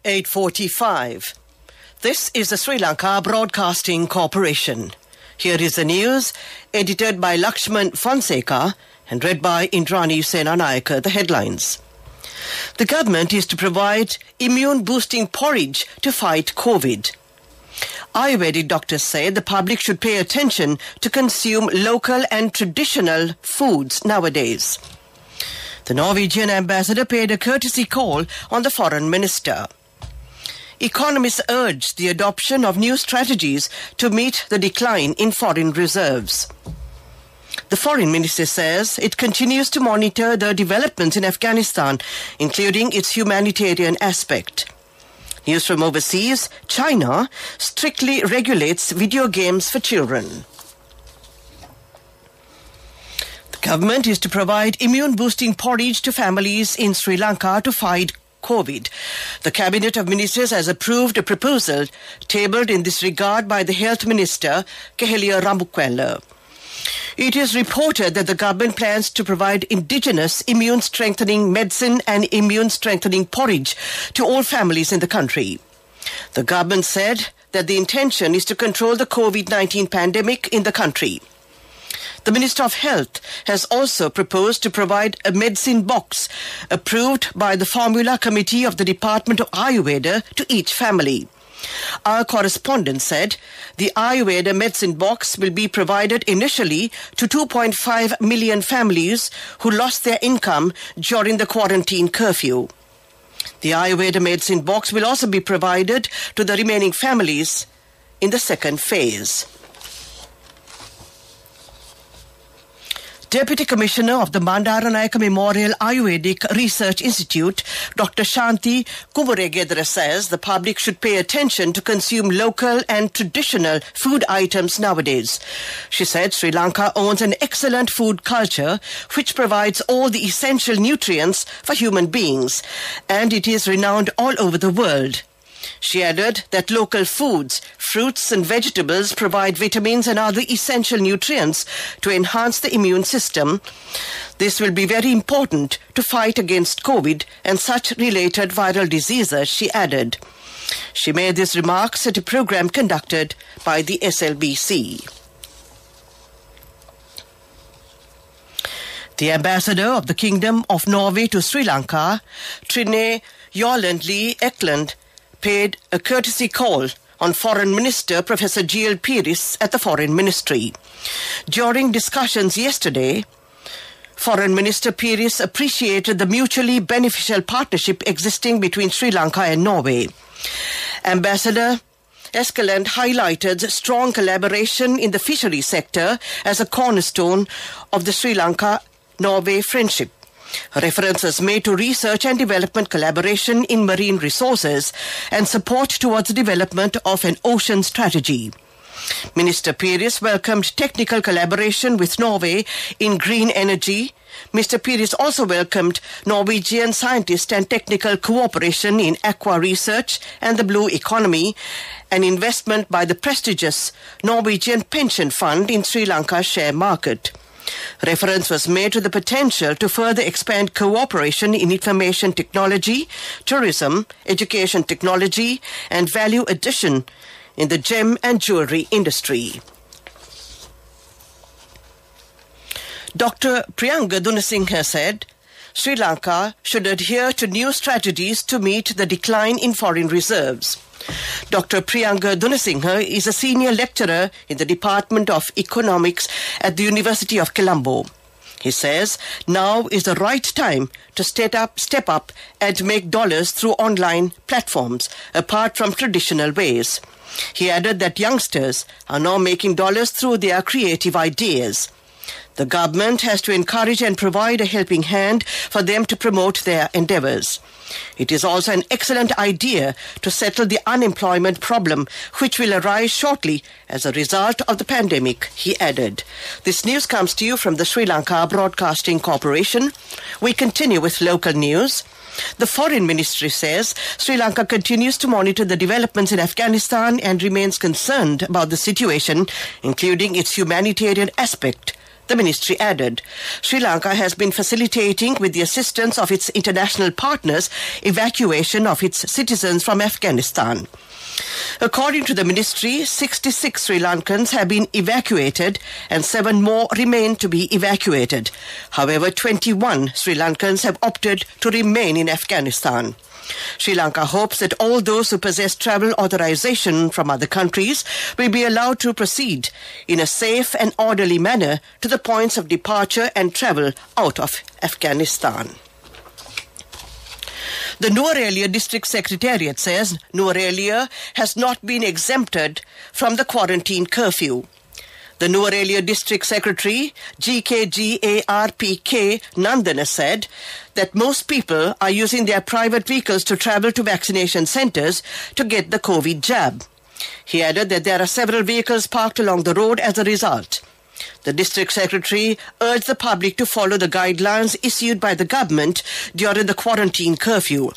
8:45. This is the Sri Lanka Broadcasting Corporation. Here is the news, edited by Lakshman Fonseca and read by Indrani Senanayake. The headlines. The government is to provide immune-boosting porridge to fight COVID. Ayurvedic doctors say the public should pay attention to consume local and traditional foods nowadays. The Norwegian ambassador paid a courtesy call on the foreign minister. Economists urged the adoption of new strategies to meet the decline in foreign reserves. The foreign minister says it continues to monitor the developments in Afghanistan, including its humanitarian aspect. News from overseas, China strictly regulates video games for children. The government is to provide immune-boosting porridge to families in Sri Lanka to fight COVID. The Cabinet of Ministers has approved a proposal tabled in this regard by the Health Minister, Kehelia Ramukwela. It is reported that the government plans to provide indigenous immune-strengthening medicine and immune-strengthening porridge to all families in the country. The government said that the intention is to control the COVID-19 pandemic in the country. The Minister of Health has also proposed to provide a medicine box approved by the Formula Committee of the Department of Ayurveda to each family. Our correspondent said the Ayurveda medicine box will be provided initially to 2.5 million families who lost their income during the quarantine curfew. The Ayurveda medicine box will also be provided to the remaining families in the second phase. Deputy Commissioner of the Bandaranayake Memorial Ayurvedic Research Institute, Dr. Shanti Kumuregedra says the public should pay attention to consume local and traditional food items nowadays. She said Sri Lanka owns an excellent food culture which provides all the essential nutrients for human beings, and it is renowned all over the world. She added that local foods, fruits and vegetables provide vitamins and other essential nutrients to enhance the immune system. This will be very important to fight against COVID and such related viral diseases, she added. She made these remarks at a program conducted by the SLBC. The ambassador of the Kingdom of Norway to Sri Lanka, Trine Jorlandli Eklund, paid a courtesy call on Foreign Minister Professor G.L. Piris at the Foreign Ministry. During discussions yesterday, Foreign Minister Piris appreciated the mutually beneficial partnership existing between Sri Lanka and Norway. Ambassador Eskeland highlighted strong collaboration in the fishery sector as a cornerstone of the Sri Lanka-Norway friendship. Reference was made to research and development collaboration in marine resources and support towards the development of an ocean strategy. Minister Piris welcomed technical collaboration with Norway in green energy. Mr. Piris also welcomed Norwegian scientists and technical cooperation in aqua research and the blue economy, an investment by the prestigious Norwegian pension fund in Sri Lanka's share market. Reference was made to the potential to further expand cooperation in information technology, tourism, education technology, and value addition in the gem and jewelry industry. Dr. Priyanka Gunasinghe said Sri Lanka should adhere to new strategies to meet the decline in foreign reserves. Dr. Priyanka Gunasinghe is a senior lecturer in the Department of Economics at the University of Colombo. He says now is the right time to step up and make dollars through online platforms, apart from traditional ways. He added that youngsters are now making dollars through their creative ideas. The government has to encourage and provide a helping hand for them to promote their endeavors. It is also an excellent idea to settle the unemployment problem, which will arise shortly as a result of the pandemic, he added. This news comes to you from the Sri Lanka Broadcasting Corporation. We continue with local news. The Foreign Ministry says Sri Lanka continues to monitor the developments in Afghanistan and remains concerned about the situation, including its humanitarian aspect. The ministry added, Sri Lanka has been facilitating, with the assistance of its international partners, evacuation of its citizens from Afghanistan. According to the ministry, 66 Sri Lankans have been evacuated and 7 more remain to be evacuated. However, 21 Sri Lankans have opted to remain in Afghanistan. Sri Lanka hopes that all those who possess travel authorization from other countries will be allowed to proceed in a safe and orderly manner to the points of departure and travel out of Afghanistan. The Nuwara District Secretariat says Nuwara has not been exempted from the quarantine curfew. The Nuwara District Secretary, GKGARPK Nandana, said that most people are using their private vehicles to travel to vaccination centres to get the COVID jab. He added that there are several vehicles parked along the road as a result. The District Secretary urged the public to follow the guidelines issued by the government during the quarantine curfew.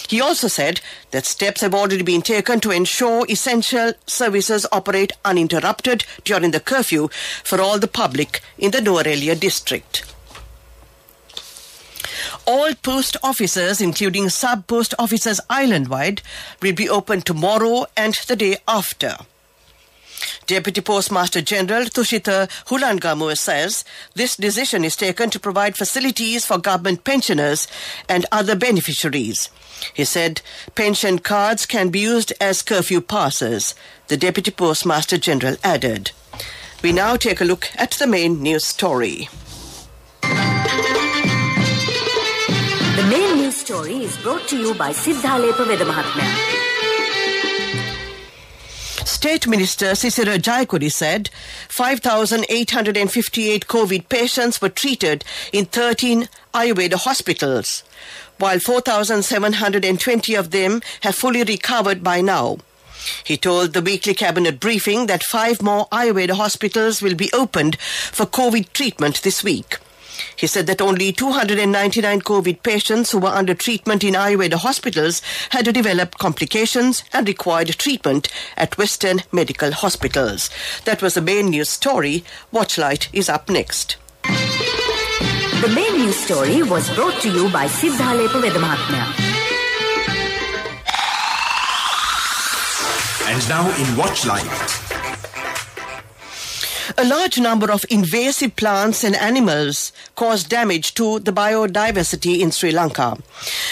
He also said that steps have already been taken to ensure essential services operate uninterrupted during the curfew for all the public in the Nuwara district. All post offices, including sub-post offices island-wide, will be open tomorrow and the day after. Deputy Postmaster General Tushita Hulangamu says this decision is taken to provide facilities for government pensioners and other beneficiaries. He said pension cards can be used as curfew passes. The Deputy Postmaster General added. We now take a look at the main news story. The main news story is brought to you by Siddhalepa Vedamahatmya. State Minister Sisira Jayakuri said 5,858 COVID patients were treated in 13 Ayurveda hospitals, while 4,720 of them have fully recovered by now. He told the weekly cabinet briefing that 5 more Ayurveda hospitals will be opened for COVID treatment this week. He said that only 299 COVID patients who were under treatment in Ayurveda hospitals had developed complications and required treatment at Western medical hospitals. That was the main news story. Watchlight is up next. The main news story was brought to you by Siddhalepa Vedamahatmya. And now in Watchlight. A large number of invasive plants and animals cause damage to the biodiversity in Sri Lanka.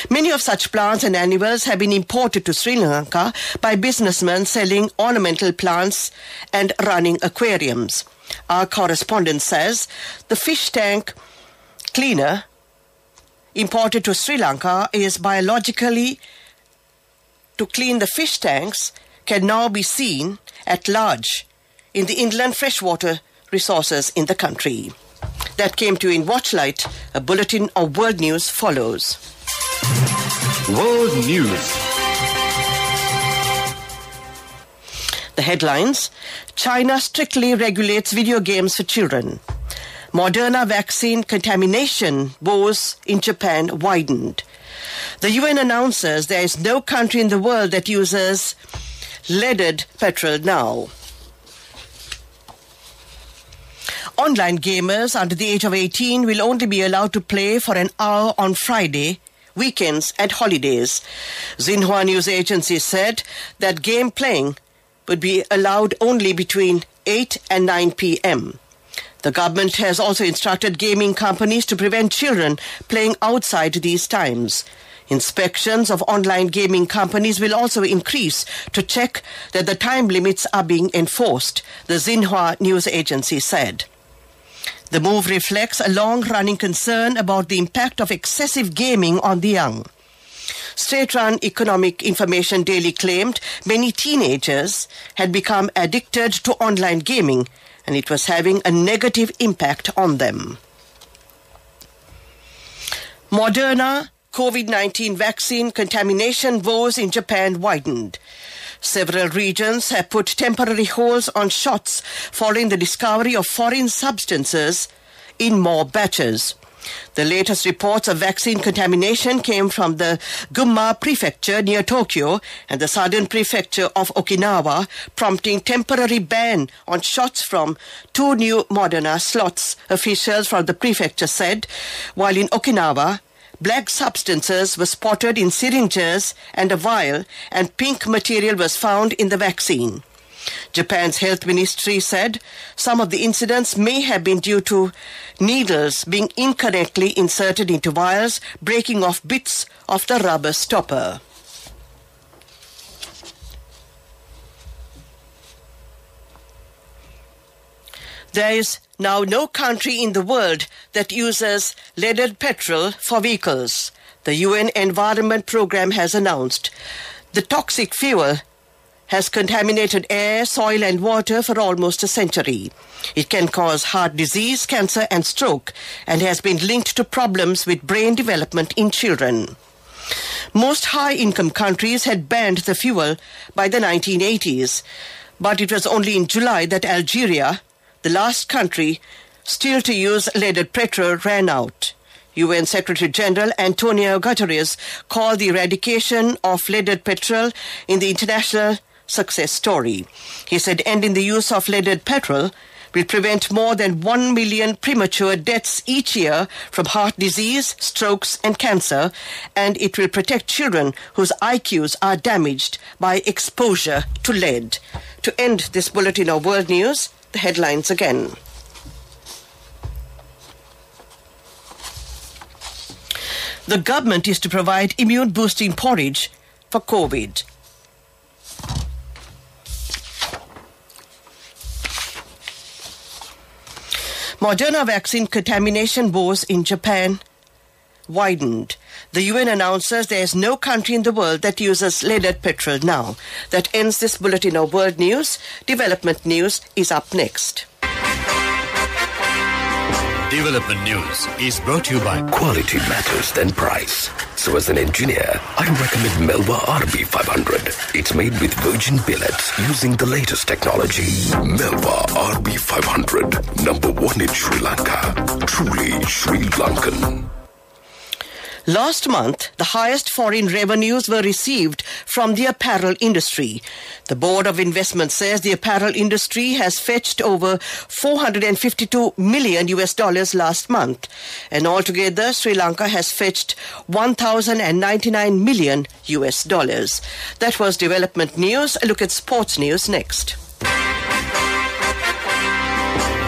Many of such plants and animals have been imported to Sri Lanka by businessmen selling ornamental plants and running aquariums. Our correspondent says the fish tank cleaner imported to Sri Lanka is biologically to clean the fish tanks can now be seen at large in the inland freshwater resources in the country. That came to you in Watchlight. A bulletin of world news follows. World News. The headlines: China strictly regulates video games for children. Moderna vaccine contamination woes in Japan widened. The UN announces there is no country in the world that uses leaded petrol now. Online gamers under the age of 18 will only be allowed to play for an hour on Friday, weekends and holidays. Xinhua News Agency said that game playing would be allowed only between 8 and 9 p.m. The government has also instructed gaming companies to prevent children playing outside these times. Inspections of online gaming companies will also increase to check that the time limits are being enforced, the Xinhua News Agency said. The move reflects a long-running concern about the impact of excessive gaming on the young. State-run Economic Information Daily claimed many teenagers had become addicted to online gaming and it was having a negative impact on them. Moderna COVID-19 vaccine contamination woes in Japan widened. Several regions have put temporary holds on shots following the discovery of foreign substances in more batches. The latest reports of vaccine contamination came from the Gunma prefecture near Tokyo and the southern prefecture of Okinawa, prompting temporary ban on shots from 2 new Moderna slots, officials from the prefecture said, while in Okinawa, black substances were spotted in syringes and a vial, and pink material was found in the vaccine. Japan's health ministry said some of the incidents may have been due to needles being incorrectly inserted into vials, breaking off bits of the rubber stopper. There is now no country in the world that uses leaded petrol for vehicles, the UN Environment Programme has announced. The toxic fuel has contaminated air, soil and water for almost a century. It can cause heart disease, cancer and stroke, and has been linked to problems with brain development in children. Most high-income countries had banned the fuel by the 1980s, but it was only in July that Algeria, the last country still to use leaded petrol, ran out. UN Secretary-General Antonio Guterres called the eradication of leaded petrol in the international success story. He said ending the use of leaded petrol will prevent more than 1 million premature deaths each year from heart disease, strokes and cancer, and it will protect children whose IQs are damaged by exposure to lead. To end this bulletin of world news, the headlines again. The government is to provide immune-boosting porridge for COVID. Moderna vaccine contamination woes in Japan widened. The UN announces there is no country in the world that uses leaded petrol now. That ends this bulletin of world news. Development news is up next. Development news is brought to you by Quality matters than price. So as an engineer, I recommend Melba RB500. It's made with virgin billets using the latest technology. Melba RB500, #1 in Sri Lanka. Truly Sri Lankan. Last month, the highest foreign revenues were received from the apparel industry. The Board of Investment says the apparel industry has fetched over $452 million last month. And altogether, Sri Lanka has fetched $1,099 million. That was development news. A look at sports news next.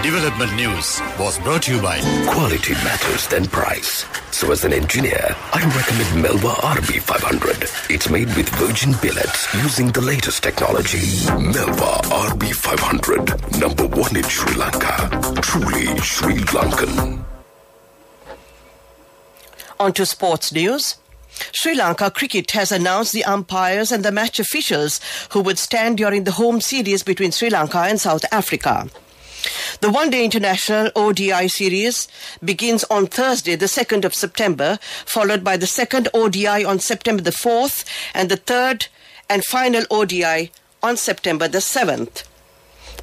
Development news was brought to you by Quality matters than price. So as an engineer, I recommend Melba RB500. It's made with virgin billets using the latest technology. Melba RB500, #1 in Sri Lanka. Truly Sri Lankan. On to sports news. Sri Lanka Cricket has announced the umpires and the match officials who would stand during the home series between Sri Lanka and South Africa. The one-day international ODI series begins on Thursday, the 2nd of September, followed by the second ODI on September the 4th and the third and final ODI on September the 7th.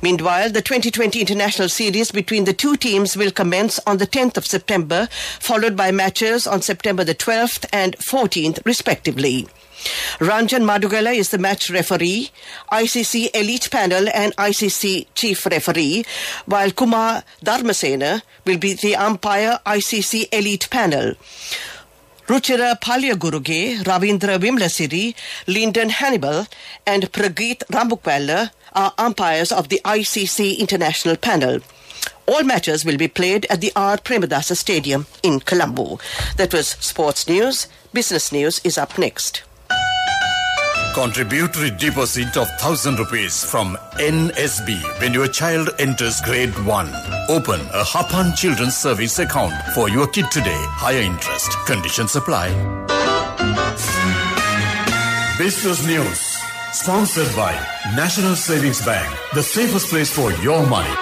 Meanwhile, the 2020 international series between the two teams will commence on the 10th of September, followed by matches on September the 12th and 14th, respectively. Ranjan Madugala is the match referee, ICC Elite Panel and ICC Chief Referee, while Kumar Dharmasena will be the umpire ICC Elite Panel. Ruchira Palyaguruge, Ravindra Vimlasiri, Lyndon Hannibal and Prageet Rambukwala are umpires of the ICC International Panel. All matches will be played at the R. Premadasa Stadium in Colombo. That was sports news. Business news is up next. Contributory deposit of 1,000 rupees from NSB when your child enters grade 1. Open a Hapan Children's Service account for your kid today. Higher interest. Conditions apply. Business news. Sponsored by National Savings Bank. The safest place for your money.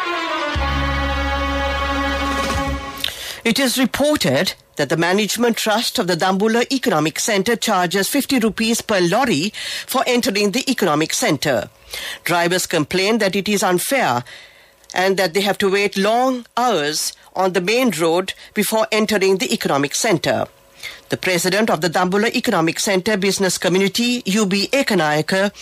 It is reported that the Management Trust of the Dambulla Economic Centre charges 50 rupees per lorry for entering the economic centre. Drivers complain that it is unfair and that they have to wait long hours on the main road before entering the economic centre. The president of the Dambula Economic Centre Business Community, UB Ekanayaka,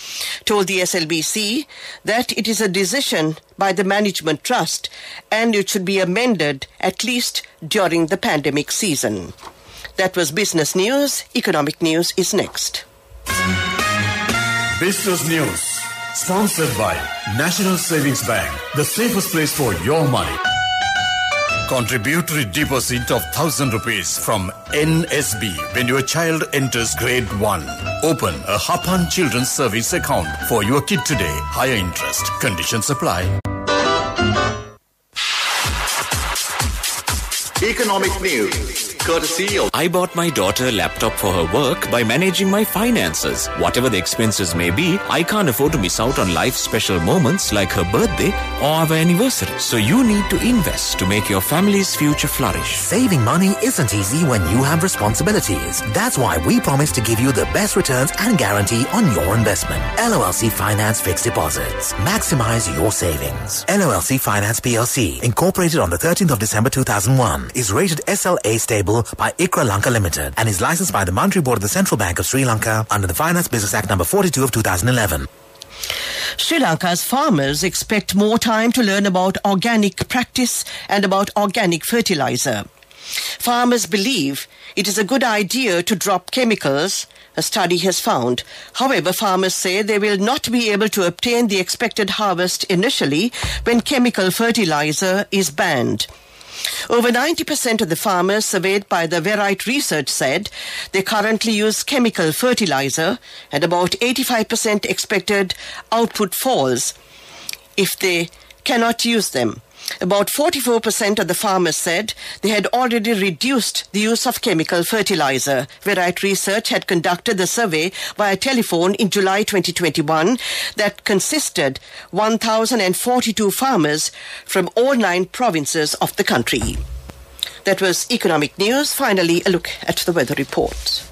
told the SLBC that it is a decision by the management trust and it should be amended at least during the pandemic season. That was business news. Economic news is next. Business news. Sponsored by National Savings Bank, the safest place for your money. Contributory deposit of 1,000 rupees from NSB when your child enters grade 1. Open a Hapan Children's Service account for your kid today. Higher interest. Conditions apply. Economic news. Courtesy of... I bought my daughter a laptop for her work by managing my finances. Whatever the expenses may be, I can't afford to miss out on life's special moments like her birthday or our anniversary. So you need to invest to make your family's future flourish. Saving money isn't easy when you have responsibilities. That's why we promise to give you the best returns and guarantee on your investment. LOLC Finance Fixed Deposits. Maximize your savings. LOLC Finance PLC, incorporated on the 13th of December 2001, is rated SLA stable by ICRA Lanka Limited and is licensed by the Monetary Board of the Central Bank of Sri Lanka under the Finance Business Act number 42 of 2011. Sri Lanka's farmers expect more time to learn about organic practice and about organic fertilizer. Farmers believe it is a good idea to drop chemicals, a study has found. However, farmers say they will not be able to obtain the expected harvest initially when chemical fertilizer is banned. Over 90% of the farmers surveyed by the Verite Research said they currently use chemical fertilizer, and about 85% expected output falls if they cannot use them. About 44% of the farmers said they had already reduced the use of chemical fertilizer. Verite Research had conducted the survey via telephone in July 2021 that consisted 1,042 farmers from all 9 provinces of the country. That was economic news. Finally, a look at the weather report.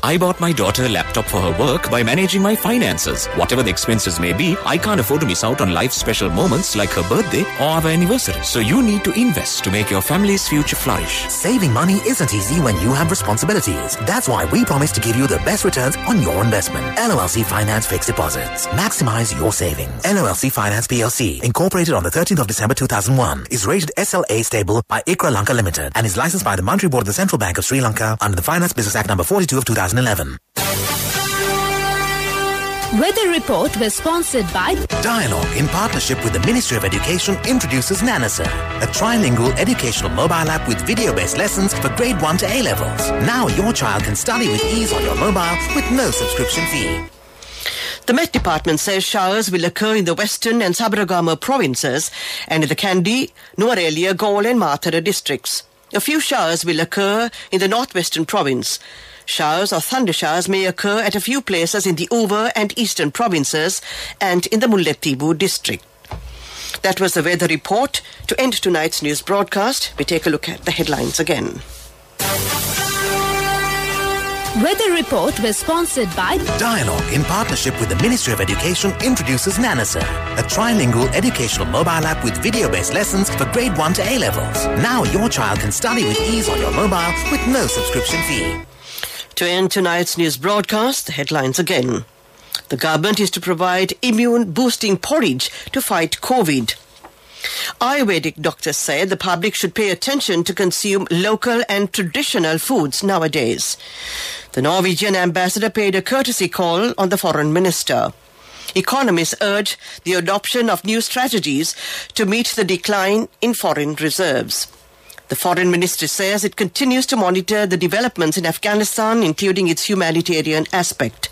I bought my daughter a laptop for her work by managing my finances. Whatever the expenses may be, I can't afford to miss out on life's special moments like her birthday or our anniversary. So you need to invest to make your family's future flourish. Saving money isn't easy when you have responsibilities. That's why we promise to give you the best returns on your investment. LOLC Finance Fixed Deposits. Maximize your savings. LOLC Finance PLC, incorporated on the 13th of December 2001, is rated SLA stable by ICRA Lanka Limited and is licensed by the Monetary Board of the Central Bank of Sri Lanka under the Finance Business Act number 42 of 2011. Weather report was sponsored by Dialogue, in partnership with the Ministry of Education, introduces Nanasa, a trilingual educational mobile app with video-based lessons for grade 1 to A-levels. Now your child can study with ease on your mobile with no subscription fee. The Met Department says showers will occur in the western and Sabaragama provinces and in the Kandy, Nuwara, Galle and Mathura districts. A few showers will occur in the northwestern province. Showers or thunder showers may occur at a few places in the Uva and eastern provinces and in the Mullaitivu district. That was the weather report. To end tonight's news broadcast, we take a look at the headlines again. Weather report was sponsored by Dialogue, in partnership with the Ministry of Education, introduces Nanasa, a trilingual educational mobile app with video-based lessons for grade 1 to A-levels. Now your child can study with ease on your mobile with no subscription fee. To end tonight's news broadcast, the headlines again. The government is to provide immune-boosting porridge to fight COVID. Ayurvedic doctors say the public should pay attention to consume local and traditional foods nowadays. The Norwegian ambassador paid a courtesy call on the foreign minister. Economists urge the adoption of new strategies to meet the decline in foreign reserves. The foreign ministry says it continues to monitor the developments in Afghanistan, including its humanitarian aspect.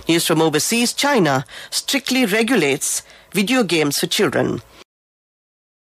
News from overseas, China strictly regulates video games for children.